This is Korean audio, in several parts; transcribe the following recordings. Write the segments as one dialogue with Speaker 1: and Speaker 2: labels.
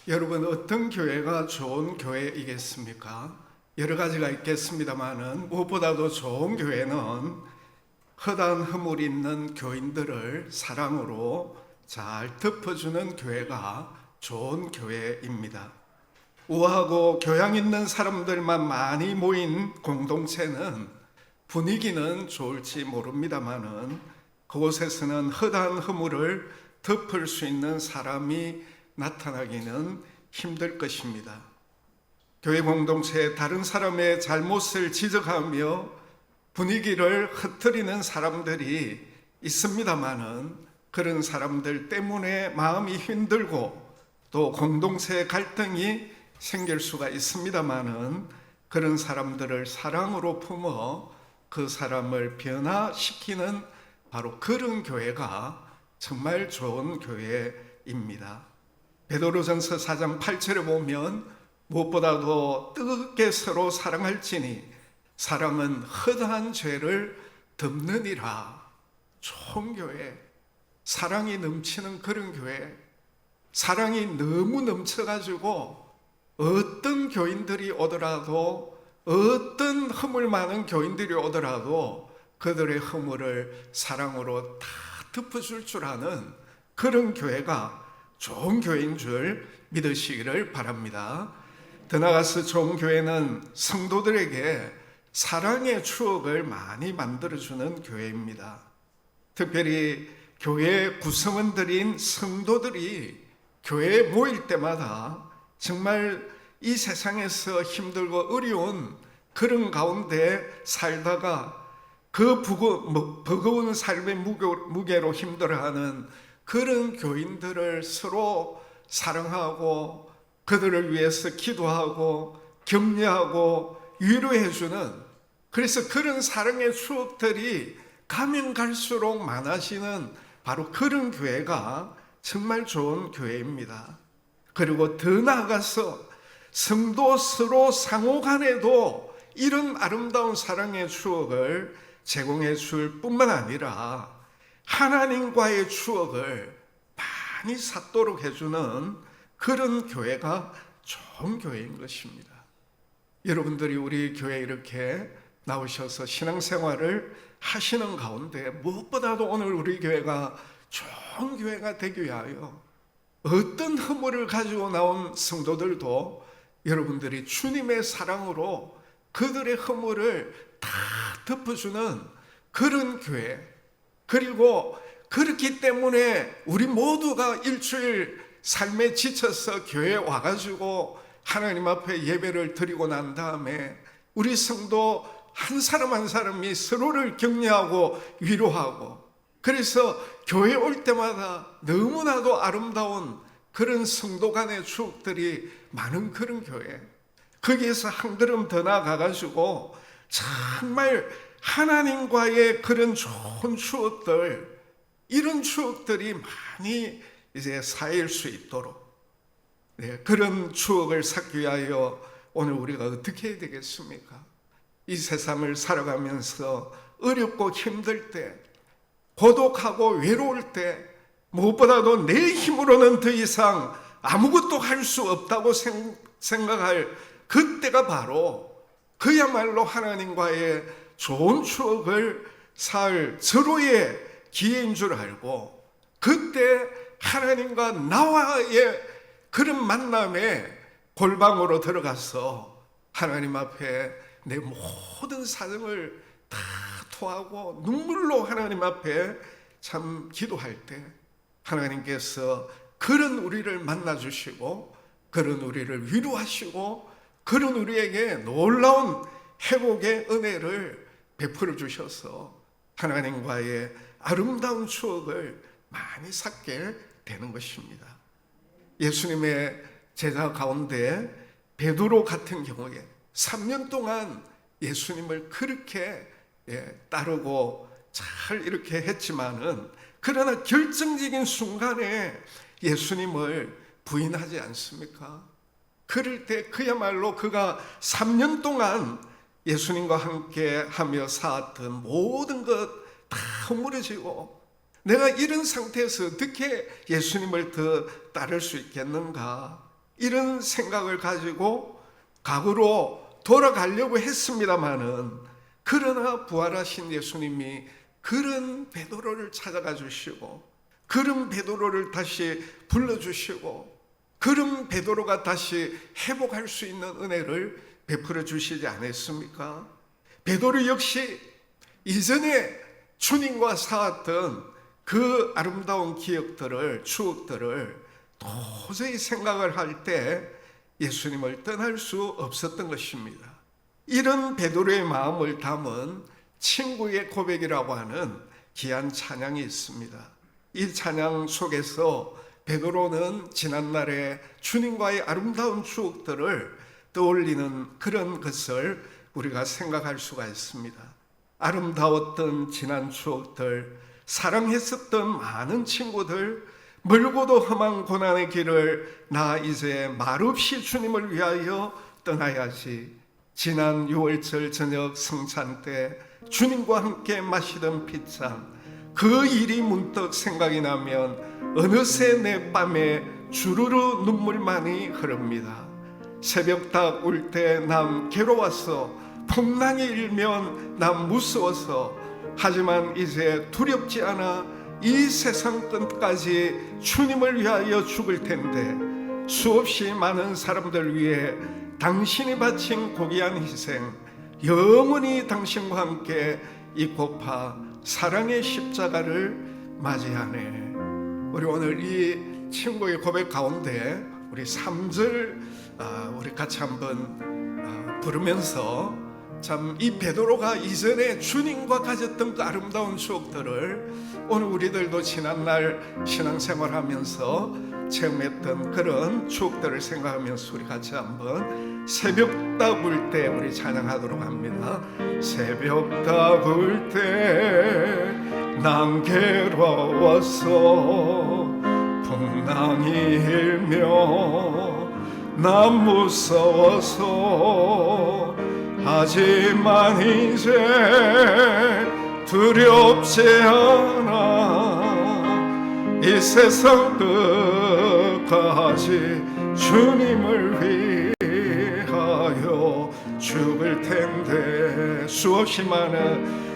Speaker 1: 여러분, 어떤 교회가 좋은 교회이겠습니까? 여러 가지가 있겠습니다만은 무엇보다도 좋은 교회는 허다한 허물 있는 교인들을 사랑으로 잘 덮어주는 교회가 좋은 교회입니다. 우아하고 교양 있는 사람들만 많이 모인 공동체는 분위기는 좋을지 모릅니다만은 그곳에서는 허다한 허물을 덮을 수 있는 사람이 나타나기는 힘들 것입니다. 교회 공동체에 다른 사람의 잘못을 지적하며 분위기를 흐트리는 사람들이 있습니다마는 그런 사람들 때문에 마음이 힘들고 또 공동체 갈등이 생길 수가 있습니다마는 그런 사람들을 사랑으로 품어 그 사람을 변화시키는 바로 그런 교회가 정말 좋은 교회입니다. 베드로전서 4장 8절에 보면 무엇보다도 뜨겁게 서로 사랑할지니 사랑은 허다한 죄를 덮느니라. 좋은 교회, 사랑이 넘치는 그런 교회, 사랑이 너무 넘쳐가지고 어떤 교인들이 오더라도 어떤 허물 많은 교인들이 오더라도 그들의 허물을 사랑으로 다 덮어줄 줄 아는 그런 교회가 좋은 교회인 줄 믿으시기를 바랍니다. 더 나아가서 좋은 교회는 성도들에게 사랑의 추억을 많이 만들어주는 교회입니다. 특별히 교회 구성원들인 성도들이 교회에 모일 때마다 정말 이 세상에서 힘들고 어려운 그런 가운데 살다가 그 버거운 삶의 무게로 힘들어하는 그런 교인들을 서로 사랑하고 그들을 위해서 기도하고 격려하고 위로해주는, 그래서 그런 사랑의 추억들이 가면 갈수록 많아지는 바로 그런 교회가 정말 좋은 교회입니다. 그리고 더 나아가서 성도 서로 상호 간에도 이런 아름다운 사랑의 추억을 제공해 줄 뿐만 아니라 하나님과의 추억을 많이 쌓도록 해주는 그런 교회가 좋은 교회인 것입니다. 여러분들이 우리 교회에 이렇게 나오셔서 신앙생활을 하시는 가운데 무엇보다도 오늘 우리 교회가 좋은 교회가 되기 위하여 어떤 허물을 가지고 나온 성도들도 여러분들이 주님의 사랑으로 그들의 허물을 다 덮어주는 그런 교회, 그리고 그렇기 때문에 우리 모두가 일주일 삶에 지쳐서 교회에 와가지고 하나님 앞에 예배를 드리고 난 다음에 우리 성도 한 사람 한 사람이 서로를 격려하고 위로하고, 그래서 교회 올 때마다 너무나도 아름다운 그런 성도 간의 추억들이 많은 그런 교회, 거기에서 한 걸음 더 나아가가지고 정말 하나님과의 그런 좋은 추억들, 이런 추억들이 많이 이제 쌓일 수 있도록, 그런 추억을 쌓기 위하여 오늘 우리가 어떻게 해야 되겠습니까? 이 세상을 살아가면서 어렵고 힘들 때, 고독하고 외로울 때, 무엇보다도 내 힘으로는 더 이상 아무것도 할 수 없다고 생각할 그때가 바로 그야말로 하나님과의 좋은 추억을 쌓을 절호의 기회인 줄 알고, 그때 하나님과 나와의 그런 만남에 골방으로 들어가서 하나님 앞에 내 모든 사정을 다 토하고 눈물로 하나님 앞에 참 기도할 때 하나님께서 그런 우리를 만나주시고 그런 우리를 위로하시고 그런 우리에게 놀라운 회복의 은혜를 베풀어 주셔서 하나님과의 아름다운 추억을 많이 쌓게 되는 것입니다. 예수님의 제자 가운데 베드로 같은 경우에 3년 동안 예수님을 그렇게 따르고 잘 이렇게 했지만은, 그러나 결정적인 순간에 예수님을 부인하지 않습니까? 그럴 때 그야말로 그가 3년 동안 예수님과 함께 하며 살았던 모든 것 다 허물어지고, 내가 이런 상태에서 어떻게 예수님을 더 따를 수 있겠는가? 이런 생각을 가지고 과거로 돌아가려고 했습니다마는, 그러나 부활하신 예수님이 그런 베드로를 찾아가 주시고, 그런 베드로를 다시 불러주시고, 그런 베드로가 다시 회복할 수 있는 은혜를 베풀어 주시지 않았습니까? 베드로 역시 이전에 주님과 쌓았던 그 아름다운 기억들을, 추억들을 도저히 생각을 할 때 예수님을 떠날 수 없었던 것입니다. 이런 베드로의 마음을 담은 친구의 고백이라고 하는 귀한 찬양이 있습니다. 이 찬양 속에서 베드로는 지난날의 주님과의 아름다운 추억들을 떠올리는 그런 것을 우리가 생각할 수가 있습니다. 아름다웠던 지난 추억들, 사랑했었던 많은 친구들, 멀고도 험한 고난의 길을 나 이제 말없이 주님을 위하여 떠나야지. 지난 6월절 저녁 성찬 때 주님과 함께 마시던 핏잔, 그 일이 문득 생각이 나면 어느새 내 뺨에 주르르 눈물만이 흐릅니다. 새벽닭 울 때 남 괴로워서, 풍랑이 일면 남 무서워서, 하지만 이제 두렵지 않아 이 세상 끝까지 주님을 위하여 죽을 텐데, 수없이 많은 사람들 위해 당신이 바친 고귀한 희생, 영원히 당신과 함께 입고파 사랑의 십자가를 맞이하네. 우리 오늘 이 친구의 고백 가운데 우리 3절 우리 같이 한번 부르면서, 참 이 베드로가 이전에 주님과 가졌던 그 아름다운 추억들을 오늘 우리들도 지난날 신앙생활하면서 체험했던 그런 추억들을 생각하면서 우리 같이 한번 새벽닭 울 때 우리 찬양하도록 합니다. 새벽닭 울 때 난 괴로워서, 풍랑이 일며 난 무서워서, 하지만 이제 두렵지 않아 이 세상 끝까지 주님을 위하여 죽을 텐데, 수없이 많은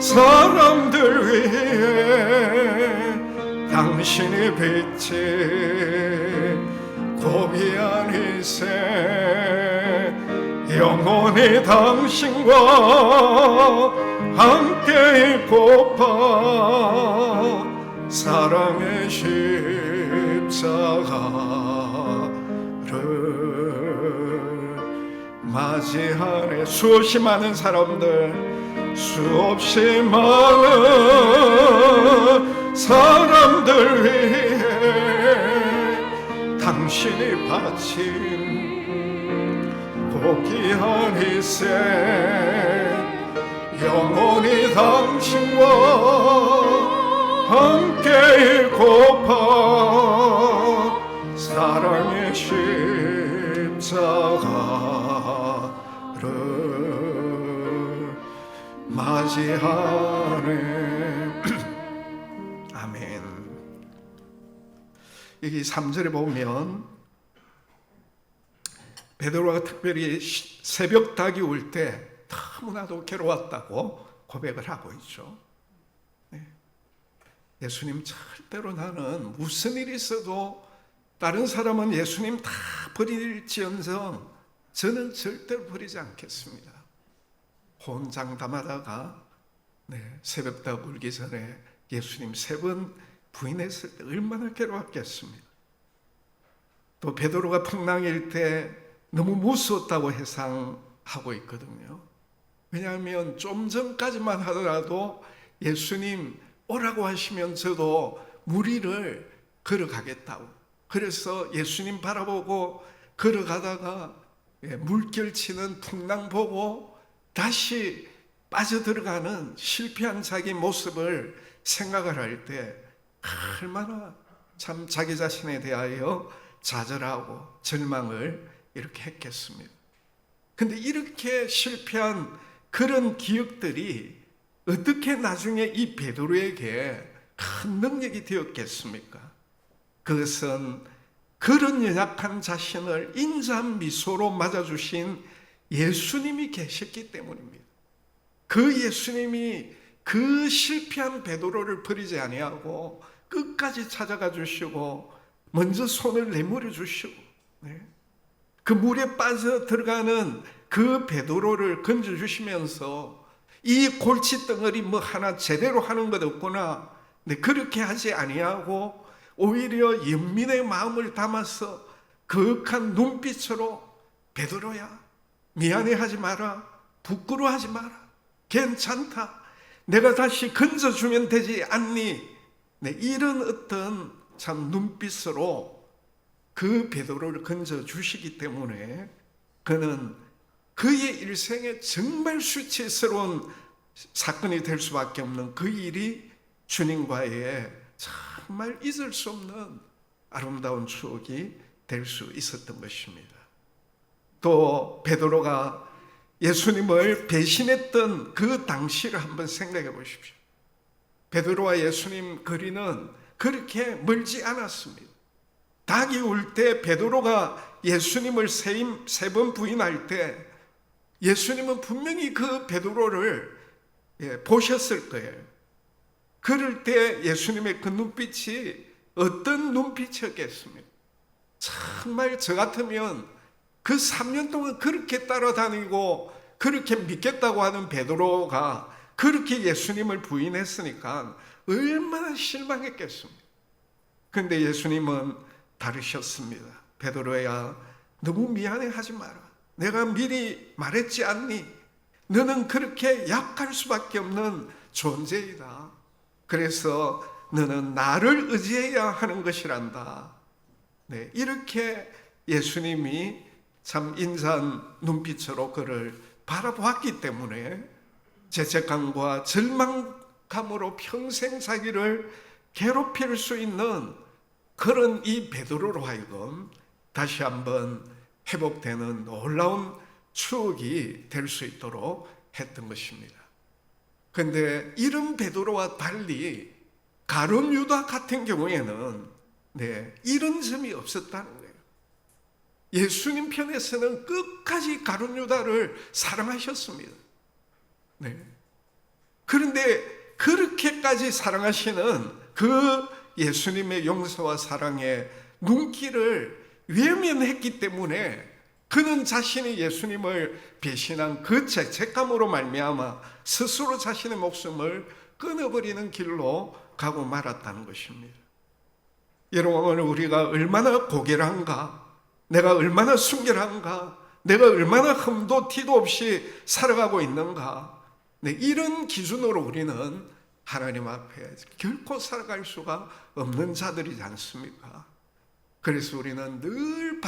Speaker 1: 사람들 위해 당신이 비친 고귀한 희생, 영원히 당신과 함께 있고파 사랑의 십자가를 맞이하네. 수없이 많은 사람들, 수없이 많은 사람들 위해 당신이 바친 고귀한 희생, 영원히 당신과 함께 있고파 사랑의 십자가를 맞이하네. 아멘. 여기 3절에 보면 베드로가 특별히 새벽닭이 울 때 너무나도 괴로웠다고 고백을 하고 있죠. 예수님, 절대로 나는 무슨 일이 있어도 다른 사람은 예수님 다 버릴지언정 저는 절대로 버리지 않겠습니다. 혼장담하다가 새벽닭 울기 전에 예수님 3번 부인했을 때 얼마나 괴로웠겠습니다. 또 베드로가 풍랑일 때 너무 무서웠다고 해상하고 있거든요. 왜냐하면 좀 전까지만 하더라도 예수님 오라고 하시면 저도 물 위를 걸어가겠다고, 그래서 예수님 바라보고 걸어가다가 물결치는 풍랑 보고 다시 빠져들어가는 실패한 자기 모습을 생각을 할 때 얼마나 참 자기 자신에 대하여 좌절하고 절망을 이렇게 했겠습니다. 근데 이렇게 실패한 그런 기억들이 어떻게 나중에 이 베드로에게 큰 능력이 되었겠습니까? 그것은 그런 연약한 자신을 인자한 미소로 맞아주신 예수님이 계셨기 때문입니다. 그 예수님이 그 실패한 베드로를 버리지 아니하고 끝까지 찾아가 주시고 먼저 손을 내밀어 주시고, 그 물에 빠져 들어가는 그 베드로를 건져 주시면서 이 골칫덩어리 뭐 하나 제대로 하는 것 없구나, 그렇게 하지 아니하고 오히려 연민의 마음을 담아서 거룩한 눈빛으로 베드로야, 미안해하지 마라, 부끄러워하지 마라, 괜찮다, 내가 다시 건져주면 되지 않니? 이런 어떤 참 눈빛으로 그 베드로를 건져주시기 때문에 그는 그의 일생에 정말 수치스러운 사건이 될 수밖에 없는 그 일이 주님과의 정말 잊을 수 없는 아름다운 추억이 될 수 있었던 것입니다. 또 베드로가 예수님을 배신했던 그 당시를 한번 생각해 보십시오. 베드로와 예수님 거리는 그렇게 멀지 않았습니다. 닭이 울 때 베드로가 예수님을 세 번 부인할 때 예수님은 분명히 그 베드로를 보셨을 거예요. 그럴 때 예수님의 그 눈빛이 어떤 눈빛이었겠습니까? 정말 저 같으면 그 3년 동안 그렇게 따라다니고 그렇게 믿겠다고 하는 베드로가 그렇게 예수님을 부인했으니까 얼마나 실망했겠습니까? 그런데 예수님은 다르셨습니다. 베드로야, 너무 미안해하지 마라. 내가 미리 말했지 않니? 너는 그렇게 약할 수밖에 없는 존재이다. 그래서 너는 나를 의지해야 하는 것이란다. 이렇게 예수님이 참 인자한 눈빛으로 그를 바라보았기 때문에 죄책감과 절망감으로 평생 자기를 괴롭힐 수 있는 그런 이 베드로로 하여금 다시 한번 회복되는 놀라운 추억이 될 수 있도록 했던 것입니다. 그런데 이런 베드로와 달리 가룟 유다 같은 경우에는 이런 점이 없었다는 거예요. 예수님 편에서는 끝까지 가룟 유다를 사랑하셨습니다. 그런데 그렇게까지 사랑하시는 그 예수님의 용서와 사랑의 눈길을 외면했기 때문에 그는 자신이 예수님을 배신한 그 죄책감으로 말미암아 스스로 자신의 목숨을 끊어버리는 길로 가고 말았다는 것입니다. 여러분, 오늘 우리가 얼마나 고결한가, 내가 얼마나 순결한가, 내가 얼마나 흠도 티도 없이 살아가고 있는가, 이런 기준으로 우리는 하나님 앞에 결코 살아갈 수가 없는 자들이지 않습니까? 그래서 우리는 늘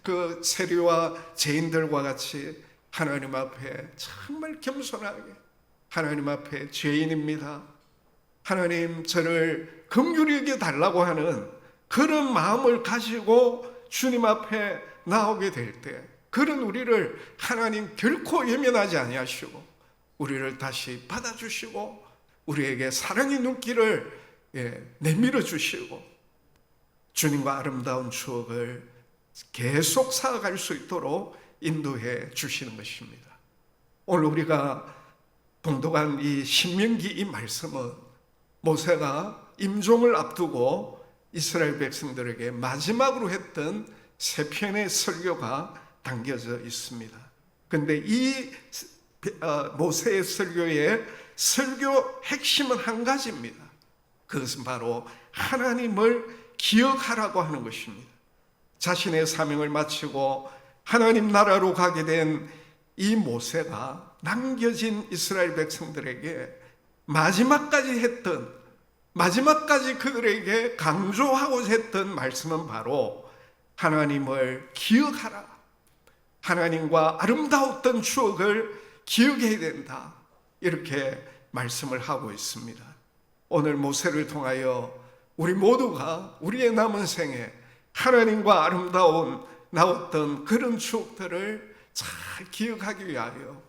Speaker 1: 그 세리와 죄인들과 같이 하나님 앞에 정말 겸손하게, 하나님 앞에 죄인입니다, 하나님 저를 긍휼히 여겨 달라고 하는 그런 마음을 가지고 주님 앞에 나오게 될 때, 그런 우리를 하나님 결코 외면하지 아니하시고 우리를 다시 받아주시고 우리에게 사랑의 눈길을 내밀어 주시고 주님과 아름다운 추억을 계속 쌓아갈 수 있도록 인도해 주시는 것입니다. 오늘 우리가 봉독한 이 신명기 이 말씀은 모세가 임종을 앞두고 이스라엘 백성들에게 마지막으로 했던 세 편의 설교가 담겨져 있습니다. 그런데 이 모세의 설교의 설교 핵심은 한 가지입니다. 그것은 바로 하나님을 기억하라고 하는 것입니다. 자신의 사명을 마치고 하나님 나라로 가게 된 이 모세가 남겨진 이스라엘 백성들에게 마지막까지 그들에게 강조하고자 했던 말씀은 바로 하나님을 기억하라, 하나님과 아름다웠던 추억을 기억해야 된다, 이렇게 말씀을 하고 있습니다. 오늘 모세를 통하여 우리 모두가 우리의 남은 생에 하나님과 나왔던 그런 추억들을 잘 기억하기 위하여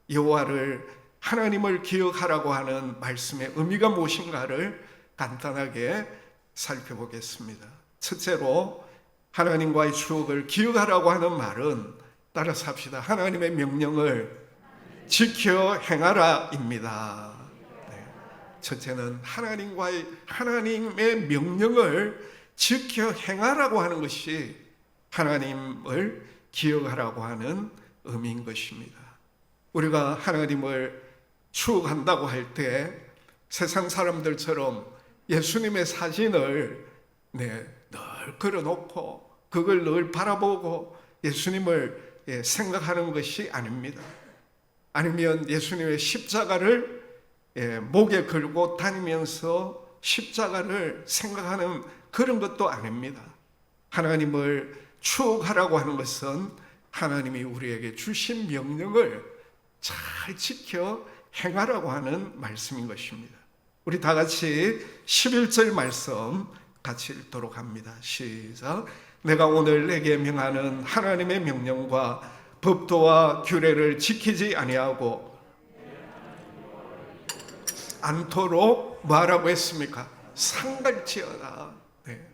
Speaker 1: 여호와를, 하나님을 기억하라고 하는 말씀의 의미가 무엇인가를 간단하게 살펴보겠습니다. 첫째로 하나님과의 추억을 기억하라고 하는 말은 따라서 합시다. 하나님의 명령을 지켜 행하라입니다. 네. 첫째는 하나님의 명령을 지켜 행하라고 하는 것이 하나님을 기억하라고 하는 의미인 것입니다. 우리가 하나님을 추억한다고 할 때 세상 사람들처럼 예수님의 사진을 늘 걸어놓고 그걸 늘 바라보고 예수님을 생각하는 것이 아닙니다. 아니면 예수님의 십자가를 목에 걸고 다니면서 십자가를 생각하는 그런 것도 아닙니다. 하나님을 추억하라고 하는 것은 하나님이 우리에게 주신 명령을 잘 지켜 행하라고 하는 말씀인 것입니다. 우리 다 같이 11절 말씀 같이 읽도록 합니다. 시작. 내가 오늘 내게 명하는 하나님의 명령과 법도와 규례를 지키지 아니하고 않도록 뭐라고 했습니까? 상갈지어다. 네.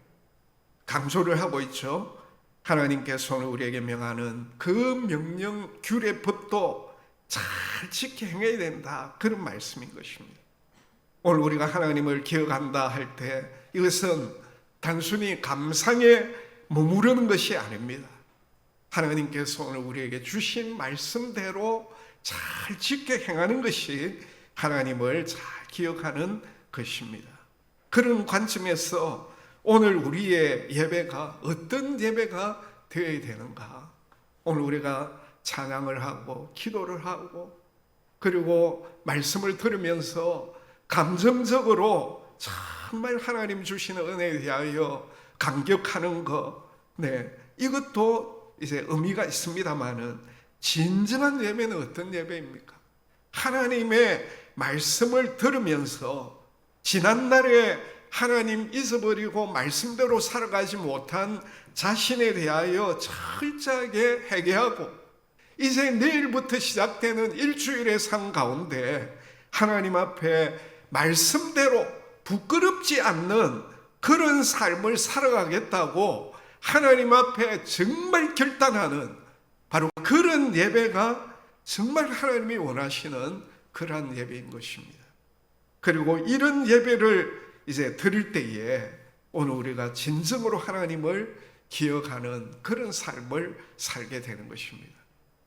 Speaker 1: 강조를 하고 있죠. 하나님께서는 우리에게 명하는 그 명령, 규례, 법도 잘 지켜 행해야 된다. 그런 말씀인 것입니다. 오늘 우리가 하나님을 기억한다 할 때 이것은 단순히 감상에 머무르는 것이 아닙니다. 하나님께서 오늘 우리에게 주신 말씀대로 잘 지켜 행하는 것이 하나님을 잘 기억하는 것입니다. 그런 관점에서 오늘 우리의 예배가 어떤 예배가 되어야 되는가? 오늘 우리가 찬양을 하고 기도를 하고 그리고 말씀을 들으면서 감정적으로 정말 하나님 주시는 은혜에 대하여 감격하는 것, 이것도 이제 의미가 있습니다만은 진정한 예배는 어떤 예배입니까? 하나님의 말씀을 들으면서 지난날에 하나님 잊어버리고 말씀대로 살아가지 못한 자신에 대하여 철저하게 회개하고 이제 내일부터 시작되는 일주일의 삶 가운데 하나님 앞에 말씀대로 부끄럽지 않는 그런 삶을 살아가겠다고 하나님 앞에 정말 결단하는 바로 그런 예배가 정말 하나님이 원하시는 그러한 예배인 것입니다. 그리고 이런 예배를 이제 드릴 때에 오늘 우리가 진정으로 하나님을 기억하는 그런 삶을 살게 되는 것입니다.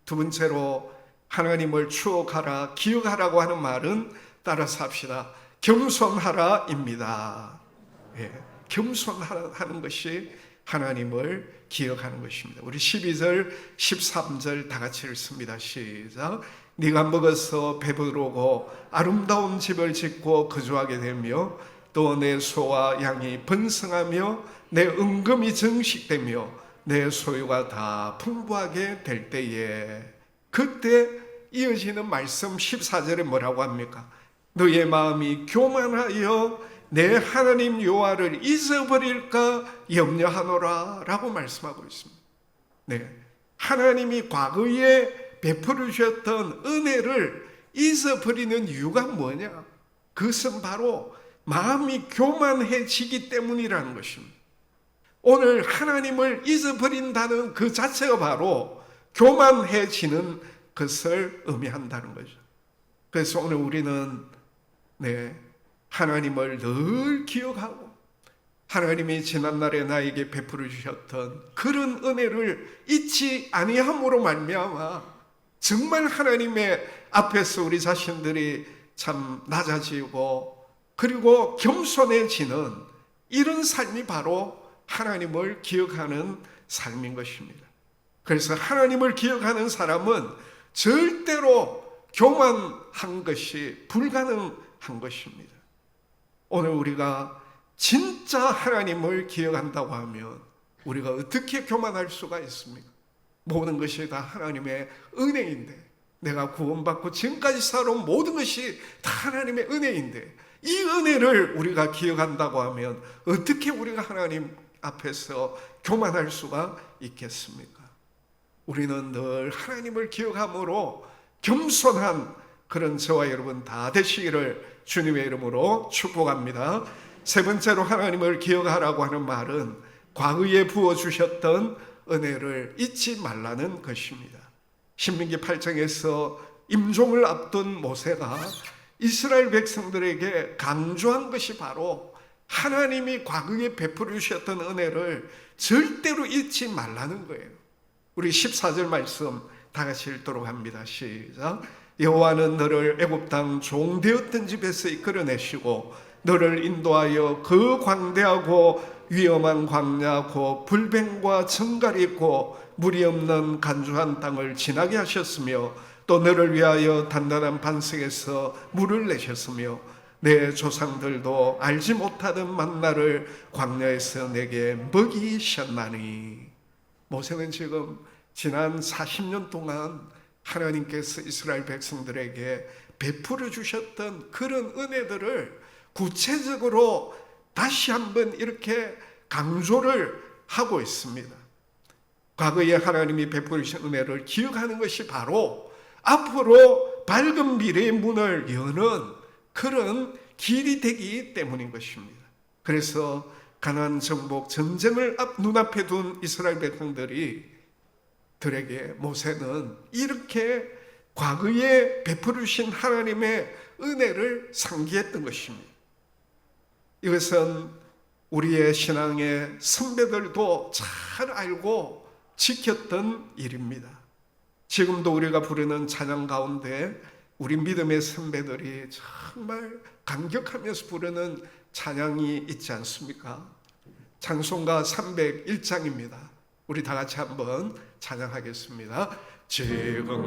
Speaker 1: 두 번째로 하나님을 추억하라, 기억하라고 하는 말은 따라서 합시다. 겸손하라입니다. 겸손하는 것이 하나님을 기억하는 것입니다. 우리 12절, 13절 다 같이 읽습니다. 시작. 네가 먹어서 배부르고 아름다운 집을 짓고 거주하게 되며 또 내 소와 양이 번성하며 내 은금이 정식되며 내 소유가 다 풍부하게 될 때에 그때 이어지는 말씀 14절에 뭐라고 합니까? 너의 마음이 교만하여 내 하나님 여호와를 잊어버릴까 염려하노라 라고 말씀하고 있습니다. 하나님이 과거에 베풀어 주셨던 은혜를 잊어버리는 이유가 뭐냐? 그것은 바로 마음이 교만해지기 때문이라는 것입니다. 오늘 하나님을 잊어버린다는 그 자체가 바로 교만해지는 것을 의미한다는 거죠. 그래서 오늘 우리는 하나님을 늘 기억하고 하나님이 지난날에 나에게 베풀어 주셨던 그런 은혜를 잊지 아니함으로 말미암아 정말 하나님의 앞에서 우리 자신들이 참 낮아지고 그리고 겸손해지는 이런 삶이 바로 하나님을 기억하는 삶인 것입니다. 그래서 하나님을 기억하는 사람은 절대로 교만한 것이 불가능한 것입니다. 오늘 우리가 진짜 하나님을 기억한다고 하면 우리가 어떻게 교만할 수가 있습니까? 모든 것이 다 하나님의 은혜인데 내가 구원받고 지금까지 살아온 모든 것이 다 하나님의 은혜인데 이 은혜를 우리가 기억한다고 하면 어떻게 우리가 하나님 앞에서 교만할 수가 있겠습니까? 우리는 늘 하나님을 기억함으로 겸손한 그런 저와 여러분 다 되시기를 주님의 이름으로 축복합니다. 세 번째로 하나님을 기억하라고 하는 말은 과거에 부어주셨던 은혜를 잊지 말라는 것입니다. 신명기 8장에서 임종을 앞둔 모세가 이스라엘 백성들에게 강조한 것이 바로 하나님이 과거에 베풀어 주셨던 은혜를 절대로 잊지 말라는 거예요. 우리 14절 말씀 다 같이 읽도록 합니다. 시작. 여호와는 너를 애굽 땅 종되었던 집에서 이끌어내시고 너를 인도하여 그 광대하고 위험한 광야고 불뱀과 정갈이 있고 물이 없는 간주한 땅을 지나게 하셨으며 또 너를 위하여 단단한 반석에서 물을 내셨으며 내 조상들도 알지 못하던 만나를 광야에서 내게 먹이셨나니. 모세는 지금 지난 40년 동안 하나님께서 이스라엘 백성들에게 베풀어 주셨던 그런 은혜들을 구체적으로 다시 한번 이렇게 강조를 하고 있습니다. 과거에 하나님이 베풀으신 은혜를 기억하는 것이 바로 앞으로 밝은 미래의 문을 여는 그런 길이 되기 때문인 것입니다. 그래서 가나안 정복 전쟁을 눈앞에 둔 이스라엘 백성들에게 모세는 이렇게 과거에 베풀어 주신 하나님의 은혜를 상기했던 것입니다. 이것은 우리의 신앙의 선배들도 잘 알고 지켰던 일입니다. 지금도 우리가 부르는 찬양 가운데 우리 믿음의 선배들이 정말 감격하면서 부르는 찬양이 있지 않습니까? 찬송가 301장입니다. 우리 다 같이 한번 찬양하겠습니다.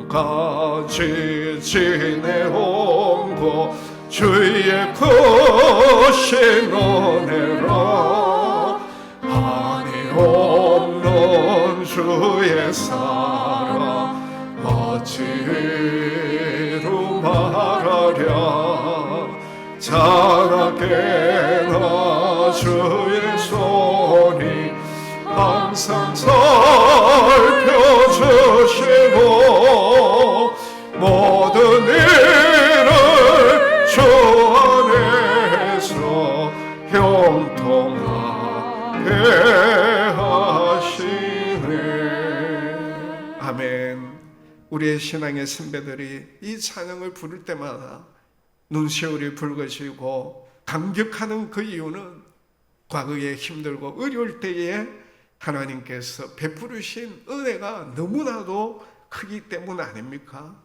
Speaker 1: 지금까지 지내온 것 주의 크신 은혜로 한이 없는 주의 사랑 어찌로 말하랴. 자라게나 주의 손이 항상 살펴주시고 모든 일을 주 안에서 형통하게 하시네. 아멘. 우리의 신앙의 선배들이 이 찬양을 부를 때마다 눈시울이 붉어지고 감격하는 그 이유는 과거에 힘들고 어려울 때에 하나님께서 베푸르신 은혜가 너무나도 크기 때문 아닙니까?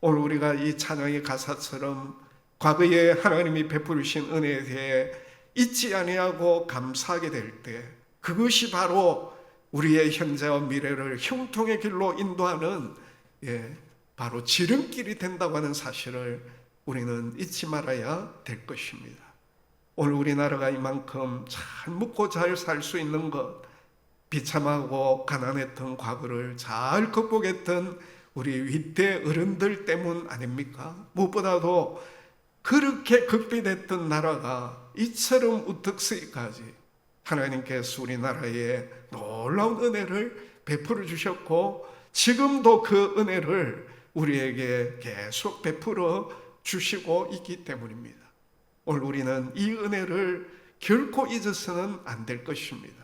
Speaker 1: 오늘 우리가 이 찬양의 가사처럼 과거에 하나님이 베푸르신 은혜에 대해 잊지 아니하고 감사하게 될 때 그것이 바로 우리의 현재와 미래를 형통의 길로 인도하는 바로 지름길이 된다고 하는 사실을 우리는 잊지 말아야 될 것입니다. 오늘 우리나라가 이만큼 잘 먹고 잘 살 수 있는 것, 비참하고 가난했던 과거를 잘 극복했던 우리 윗대 어른들 때문 아닙니까? 무엇보다도 그렇게 극비됐던 나라가 이처럼 우뚝서기까지 하나님께서 우리나라에 놀라운 은혜를 베풀어 주셨고 지금도 그 은혜를 우리에게 계속 베풀어 주시고 있기 때문입니다. 오늘 우리는 이 은혜를 결코 잊어서는 안 될 것입니다.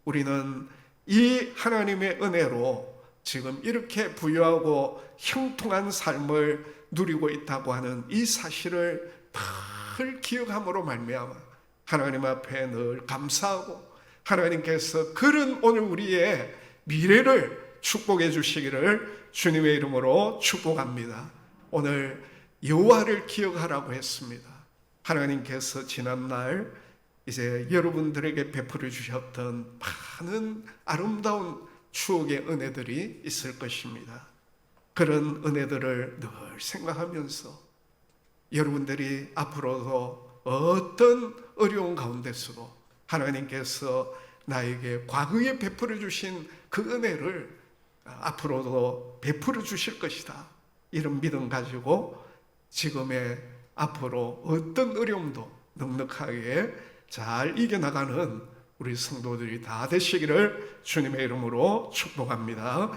Speaker 1: 우리는 이 하나님의 은혜로 지금 이렇게 부유하고 형통한 삶을 누리고 있다고 하는 이 사실을 늘 기억함으로 말미암아 하나님 앞에 늘 감사하고 하나님께서 그런 오늘 우리의 미래를 축복해 주시기를 주님의 이름으로 축복합니다. 오늘 여호와를 기억하라고 했습니다. 하나님께서 지난날 이제 여러분들에게 베풀어 주셨던 많은 아름다운 추억의 은혜들이 있을 것입니다. 그런 은혜들을 늘 생각하면서 여러분들이 앞으로도 어떤 어려운 가운데서도 하나님께서 나에게 과거에 베풀어 주신 그 은혜를 앞으로도 베풀어 주실 것이다. 이런 믿음 가지고 지금의 앞으로 어떤 어려움도 넉넉하게 잘 이겨나가는 우리 성도들이 다 되시기를 주님의 이름으로 축복합니다.